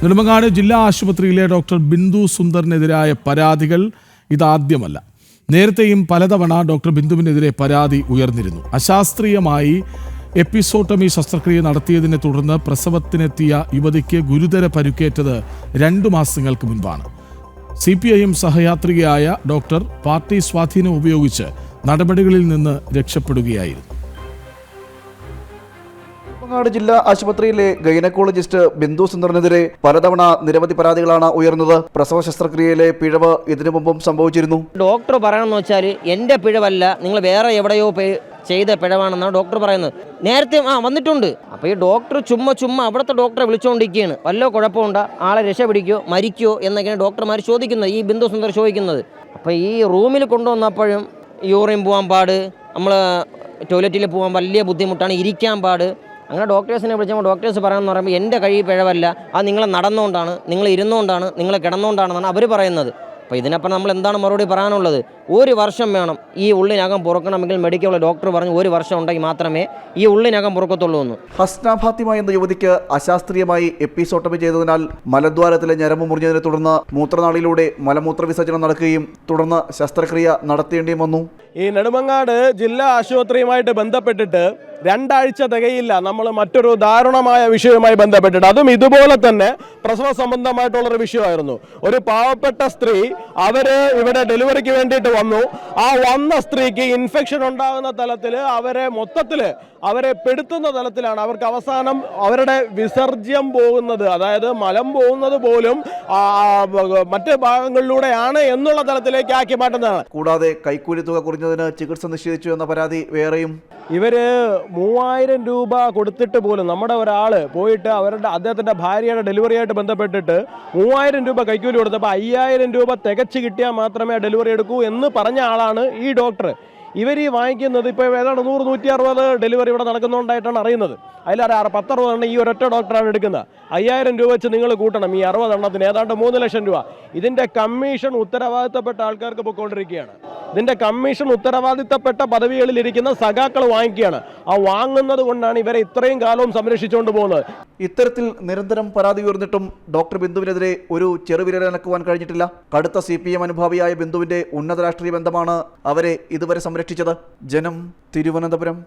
നെടുമങ്ങാട് ജില്ലാ ആശുപത്രിയിലെ ഡോക്ടർ ബിന്ദു സുന്ദറിനെതിരായ പരാതികൾ ഇതാദ്യമല്ല. നേരത്തെയും പലതവണ ഡോക്ടർ ബിന്ദുവിനെതിരെ പരാതി ഉയർന്നിരുന്നു. അശാസ്ത്രീയമായി എപ്പിസോട്ടമി ശസ്ത്രക്രിയ നടത്തിയതിനെ തുടർന്ന് പ്രസവത്തിനെത്തിയ യുവതിക്ക് ഗുരുതര പരുക്കേറ്റത് 2 മാസങ്ങൾക്ക് മുൻപാണ്. CPIM സഹയാത്രികയായ ഡോക്ടർ പാർട്ടി സ്വാധീനം ഉപയോഗിച്ച് നടപടികളിൽ നിന്ന് രക്ഷപ്പെടുകയായിരുന്നു. നെടുമങ്ങാട് ജില്ലാ ആശുപത്രിയിലെ ഗൈനക്കോളജിസ്റ്റ് ബിന്ദു സുന്ദറിനെതിരെ പലതവണ നിരവധി പരാതികളാണ് ഉയർന്നത്. പ്രസവ ശസ്ത്രക്രിയയിലെ പിഴവ് ഇതിനു മുമ്പും സംഭവിച്ചിരുന്നു. ഡോക്ടർ പറയണമെന്ന് വെച്ചാൽ എൻ്റെ പിഴവല്ല, നിങ്ങൾ വേറെ എവിടെയോ ചെയ്ത പിഴവാണെന്നാണ് ഡോക്ടർ പറയുന്നത്. നേരത്തെ വന്നിട്ടുണ്ട്. അപ്പോൾ ഈ ഡോക്ടർ ചുമ്മാ അവിടുത്തെ ഡോക്ടറെ വിളിച്ചുകൊണ്ടിരിക്കുകയാണ്. വല്ല കുഴപ്പമുണ്ടോ, ആളെ രക്ഷപിടിക്കോ മരിക്കോ എന്നൊക്കെയാണ് ഡോക്ടർമാർ ചോദിക്കുന്നത്, ഈ ബിന്ദു സുന്ദർ ചോദിക്കുന്നത്. അപ്പോൾ ഈ റൂമിൽ കൊണ്ടുവന്നപ്പോഴും യൂറിൻ പോകാൻ പാട്, നമ്മൾ ടോയ്ലറ്റിൽ പോകാൻ വലിയ ബുദ്ധിമുട്ടാണ്, ഇരിക്കാൻ പാട്. അങ്ങനെ ഡോക്ടേഴ്സിനെ വിളിച്ചപ്പോൾ ഡോക്ടേഴ്സ് പറയാമെന്ന് പറയുമ്പോൾ എൻ്റെ കഴി പിഴവല്ല, അത് നിങ്ങൾ നടന്നുകൊണ്ടാണ്, നിങ്ങൾ ഇരുന്നുകൊണ്ടാണ്, നിങ്ങൾ കിടന്നുകൊണ്ടാണെന്നാണ് അവർ പറയുന്നത്. അപ്പോൾ ഇതിനപ്പം നമ്മൾ എന്താണ് മറുപടി പറയാനുള്ളത്? 1 വർഷം വേണം ഈ ഉള്ളിനകം പുറക്കണമെങ്കിൽ. മെഡിക്കൽ ഡോക്ടർ പറഞ്ഞു 1 വർഷം ഉണ്ടെങ്കിൽ മാത്രമേ ഈ ഉള്ളിനകം പുറക്കത്തുള്ളൂ എന്ന്. ഹസ്ന ഫാത്തിമ എന്ന യുവതിക്ക് അശാസ്ത്രീയമായി എപ്പിസോട്ടമി ചെയ്തതിനാൽ മലദ്വാരത്തിലെ ഞരമ്പ് മുറിഞ്ഞതിനെ തുടർന്ന് മൂത്രനാളിയിലൂടെ മലമൂത്ര വിസർജനം നടക്കുകയും തുടർന്ന് ശസ്ത്രക്രിയ നടത്തേണ്ടിയും വന്നു. ഈ നെടുമങ്ങാട് ജില്ലാ ആശുപത്രിയുമായിട്ട് ബന്ധപ്പെട്ടിട്ട് 2 ആഴ്ച തികയില്ല നമ്മൾ മറ്റൊരു ദാരുണമായ വിഷയവുമായി ബന്ധപ്പെട്ടിട്ട്, അതും ഇതുപോലെ തന്നെ പ്രസവ സംബന്ധമായിട്ടുള്ളൊരു വിഷയമായിരുന്നു. ഒരു പാവപ്പെട്ട സ്ത്രീ അവര് ഇവിടെ ഡെലിവറിക്ക് വേണ്ടിയിട്ട് വന്നു. ആ വന്ന സ്ത്രീക്ക് ഇൻഫെക്ഷൻ ഉണ്ടാകുന്ന തലത്തിൽ അവരെ പെടുത്തുന്ന തലത്തിലാണ് അവർക്ക് അവസാനം അവരുടെ വിസർജ്യം പോകുന്നത്, അതായത് മലം പോകുന്നത് പോലും മറ്റ് ഭാഗങ്ങളിലൂടെയാണ് എന്നുള്ള തലത്തിലേക്ക് ആക്കി മാറ്റുന്നതാണ്. കൂടാതെ കൈക്കൂലി തുക കുറഞ്ഞതിന് ചികിത്സ നിഷേധിച്ചു എന്ന പരാതി വേറെയും. ഇവര് 3000 രൂപ കൊടുത്തിട്ട് പോലും നമ്മുടെ ഒരാൾ പോയിട്ട് അദ്ദേഹത്തിന്റെ ഭാര്യയുടെ ഡെലിവറി ആയിട്ട് ബന്ധപ്പെട്ടിട്ട് 3000 രൂപ കൈക്കൂലി കൊടുത്തപ്പോൾ 5000 രൂപ തികച്ച് കിട്ടിയാൽ മാത്രമേ ഡെലിവറി എടുക്കൂ എന്ന് പറഞ്ഞ ആളാണ് ഈ ഡോക്ടർ. ഇവർ ഈ വാങ്ങിക്കുന്നത് ഇപ്പോൾ ഏതാണ്ട് 100-160 ഡെലിവറി ഇവിടെ നടക്കുന്നുണ്ടായിട്ടാണ് അറിയുന്നത്. അതിൽ 10-60 എണ്ണം ഈ ഒരൊറ്റ ഡോക്ടറാണ് എടുക്കുന്നത്. 5000 രൂപ വെച്ച് നിങ്ങൾ കൂട്ടണം, ഈ 60 എണ്ണത്തിന് ഏതാണ്ട് 3 ലക്ഷം രൂപ. ഇതിൻ്റെ കമ്മീഷൻ ഉത്തരവാദിത്തപ്പെട്ട ആൾക്കാർക്ക് പോയിക്കൊണ്ടിരിക്കുകയാണ്. ഇതിൻ്റെ കമ്മീഷൻ ഉത്തരവാദിത്തപ്പെട്ട പദവികളിൽ ഇരിക്കുന്ന സഖാക്കൾ വാങ്ങിക്കുകയാണ്. ആ വാങ്ങുന്നത് കൊണ്ടാണ് ഇവരെ ഇത്രയും കാലവും സംരക്ഷിച്ചുകൊണ്ട് പോകുന്നത്. ഇത്തരത്തിൽ നിരന്തരം പരാതി ഉയർന്നിട്ടും ഡോക്ടർ ബിന്ദുവിനെതിരെ ഒരു ചെറുവിരലനക്കുവാൻ കഴിഞ്ഞിട്ടില്ല. കടുത്ത CPM അനുഭാവിയായ ബിന്ദുവിന്റെ ഉന്നത രാഷ്ട്രീയ ബന്ധമാണ് അവരെ ഇതുവരെ സംരക്ഷിച്ചത്. ജനം, തിരുവനന്തപുരം.